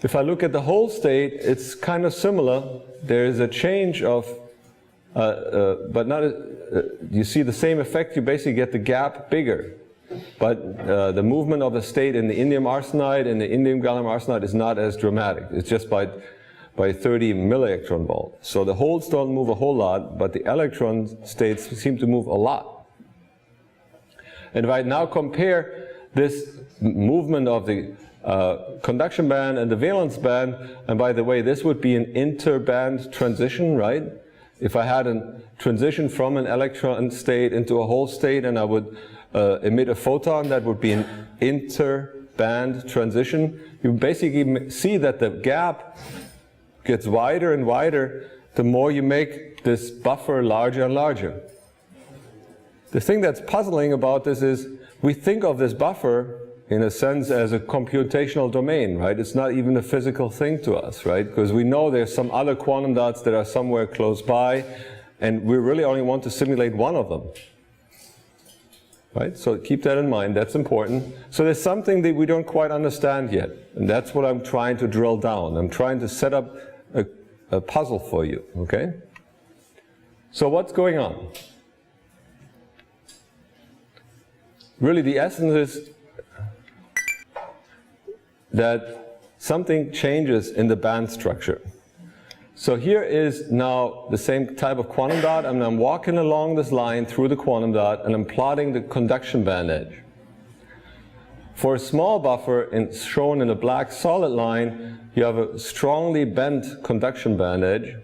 If I look at the whole state, it's kind of similar. There is a change of, but not, you see the same effect, you basically get the gap bigger. But the movement of the state in the indium arsenide and the indium gallium arsenide is not as dramatic. It's just by 30 milli-electron volt. So the holes don't move a whole lot, but the electron states seem to move a lot. And if I now compare this movement of the conduction band and the valence band, and by the way, this would be an interband transition, right? If I had a transition from an electron state into a hole state and I would emit a photon, that would be an interband transition. You basically see that the gap gets wider and wider the more you make this buffer larger and larger. The thing that's puzzling about this is we think of this buffer in a sense as a computational domain, right? It's not even a physical thing to us, right? Because we know there's some other quantum dots that are somewhere close by, and we really only want to simulate one of them. Right? So keep that in mind, that's important. So there's something that we don't quite understand yet, and that's what I'm trying to drill down. I'm trying to set up a puzzle for you, okay? So what's going on? Really the essence is that something changes in the band structure. So here is now the same type of quantum dot, and I'm walking along this line through the quantum dot, and I'm plotting the conduction band edge. For a small buffer, shown in a black solid line, you have a strongly bent conduction band edge.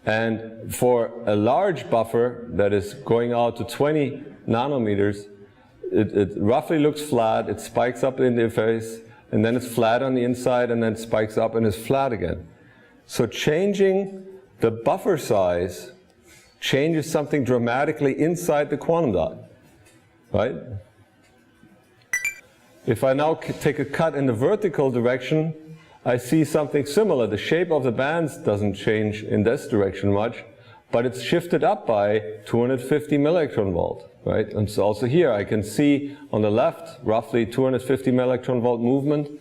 And for a large buffer that is going out to 20 nanometers, it roughly looks flat, it spikes up in the interface, and then it's flat on the inside, and then spikes up and is flat again. So changing the buffer size changes something dramatically inside the quantum dot, right? If I now take a cut in the vertical direction, I see something similar. The shape of the bands doesn't change in this direction much, but it's shifted up by 250 milli-electron volt, right? And so also here I can see on the left roughly 250 milli-electron volt movement,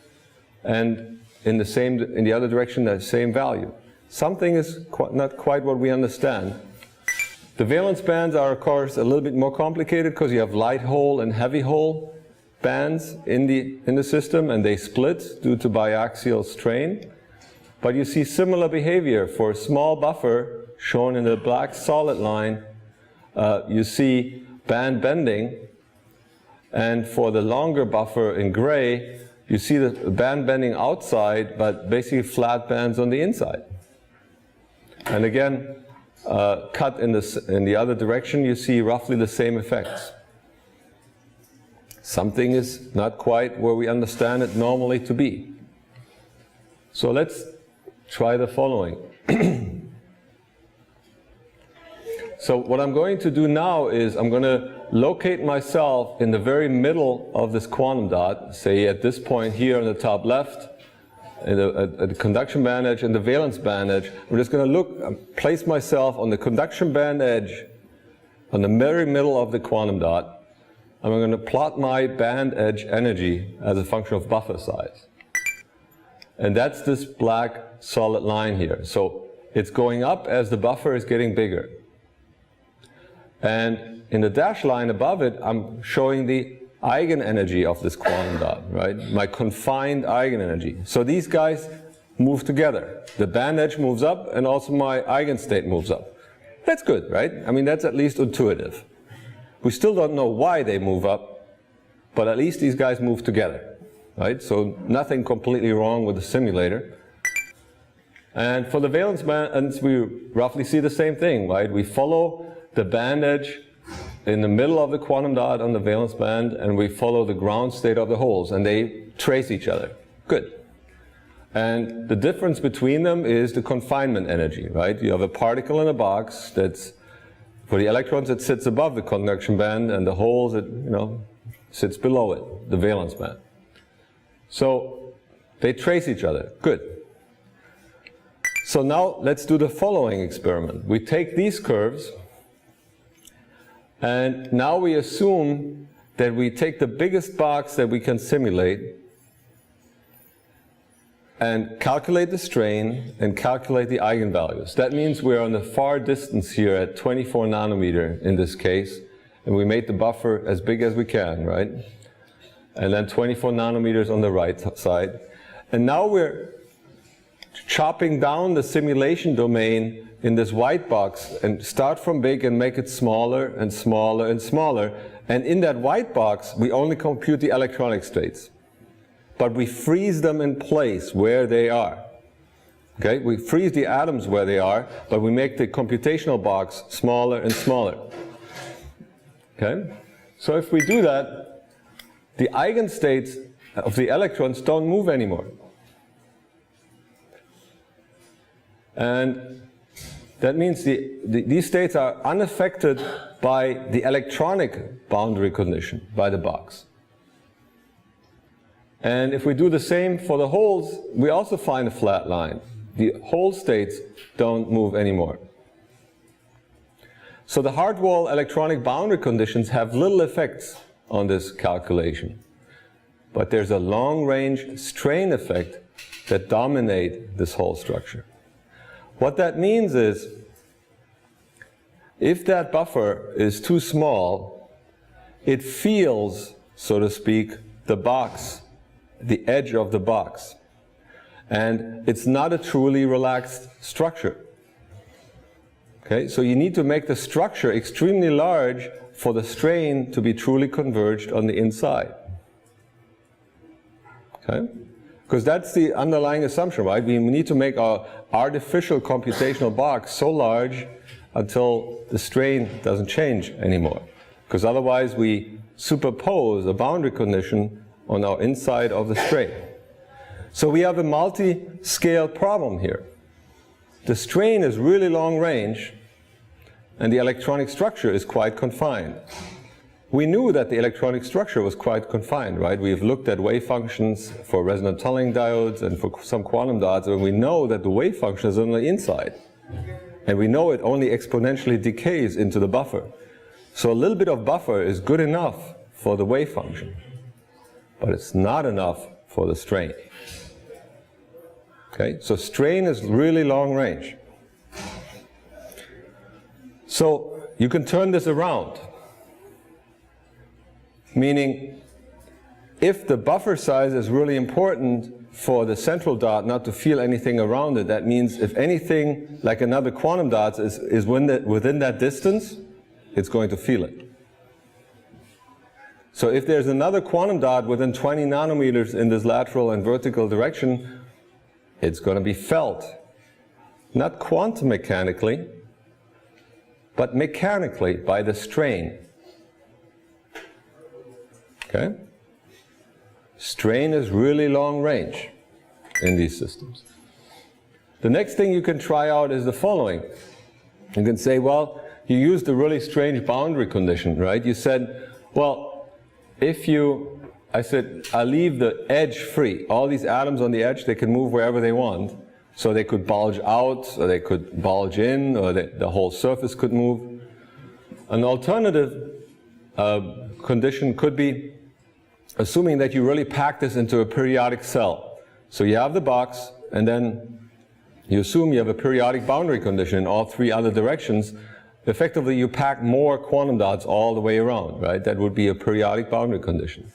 and in the other direction, that same value. Something is not quite what we understand. The valence bands are, of course, a little bit more complicated because you have light hole and heavy hole bands in the system, and they split due to biaxial strain. But you see similar behavior for a small buffer shown in the black solid line. You see band bending, and for the longer buffer in gray, you see the band bending outside, but basically flat bands on the inside. And again, cut in the other direction, you see roughly the same effects. Something is not quite where we understand it normally to be. So let's try the following. So what I'm going to do now is I'm going to locate myself in the very middle of this quantum dot, say at this point here on the top left, at the conduction band edge and the valence band edge. I'm just going to place myself on the conduction band edge, on the very middle of the quantum dot. I'm going to plot my band edge energy as a function of buffer size. And that's this black solid line here. So it's going up as the buffer is getting bigger. And in the dashed line above it, I'm showing the eigenenergy of this quantum dot, right? My confined eigenenergy. So these guys move together. The band edge moves up, and also my eigenstate moves up. That's good, right? I mean, that's at least intuitive. We still don't know why they move up, but at least these guys move together, right? So nothing completely wrong with the simulator. And for the valence bands, we roughly see the same thing, right? We follow the band edge in the middle of the quantum dot on the valence band, and we follow the ground state of the holes, and they trace each other. Good. And the difference between them is the confinement energy, right? You have a particle in a box that's, for the electrons, it sits above the conduction band, and the holes, it sits below it, the valence band. So they trace each other. Good. So now let's do the following experiment. We take these curves, and now we assume that we take the biggest box that we can simulate, and calculate the strain and calculate the eigenvalues. That means we're on the far distance here at 24 nanometer in this case, and we made the buffer as big as we can, right? And then 24 nanometers on the right side. And now we're chopping down the simulation domain in this white box and start from big and make it smaller and smaller and smaller. And in that white box, we only compute the electronic states. But we freeze them in place where they are. Okay? We freeze the atoms where they are, but we make the computational box smaller and smaller. Okay? So if we do that, the eigenstates of the electrons don't move anymore. And that means these states are unaffected by the electronic boundary condition, by the box. And if we do the same for the holes, we also find a flat line. The hole states don't move anymore. So the hard wall electronic boundary conditions have little effects on this calculation. But there's a long-range strain effect that dominate this whole structure. What that means is, if that buffer is too small, it feels, so to speak, the box, the edge of the box. And it's not a truly relaxed structure. Okay, so you need to make the structure extremely large for the strain to be truly converged on the inside. Okay? Because that's the underlying assumption, right? We need to make our artificial computational box so large until the strain doesn't change anymore. Because otherwise we superpose a boundary condition on our inside of the strain. So we have a multi-scale problem here. The strain is really long range, and the electronic structure is quite confined. We knew that the electronic structure was quite confined, right? We've looked at wave functions for resonant tunneling diodes and for some quantum dots, and we know that the wave function is on the inside. And we know it only exponentially decays into the buffer. So a little bit of buffer is good enough for the wave function, but it's not enough for the strain. Okay, so strain is really long range. So you can turn this around. Meaning, if the buffer size is really important for the central dot not to feel anything around it, that means if anything like another quantum dot is within that distance, it's going to feel it. So if there's another quantum dot within 20 nanometers in this lateral and vertical direction, it's going to be felt. Not quantum mechanically, but mechanically by the strain. Okay? Strain is really long range in these systems. The next thing you can try out is the following. You can say, well, you used a really strange boundary condition, right? You said, well, I said, I leave the edge free. All these atoms on the edge, they can move wherever they want. So they could bulge out, or they could bulge in, or the whole surface could move. An alternative condition could be assuming that you really pack this into a periodic cell. So you have the box, and then you assume you have a periodic boundary condition in all three other directions. Effectively, you pack more quantum dots all the way around, right? That would be a periodic boundary condition.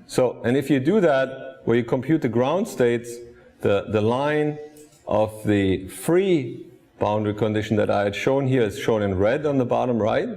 So, and if you do that, where you compute the ground states, the line of the free boundary condition that I had shown here is shown in red on the bottom right.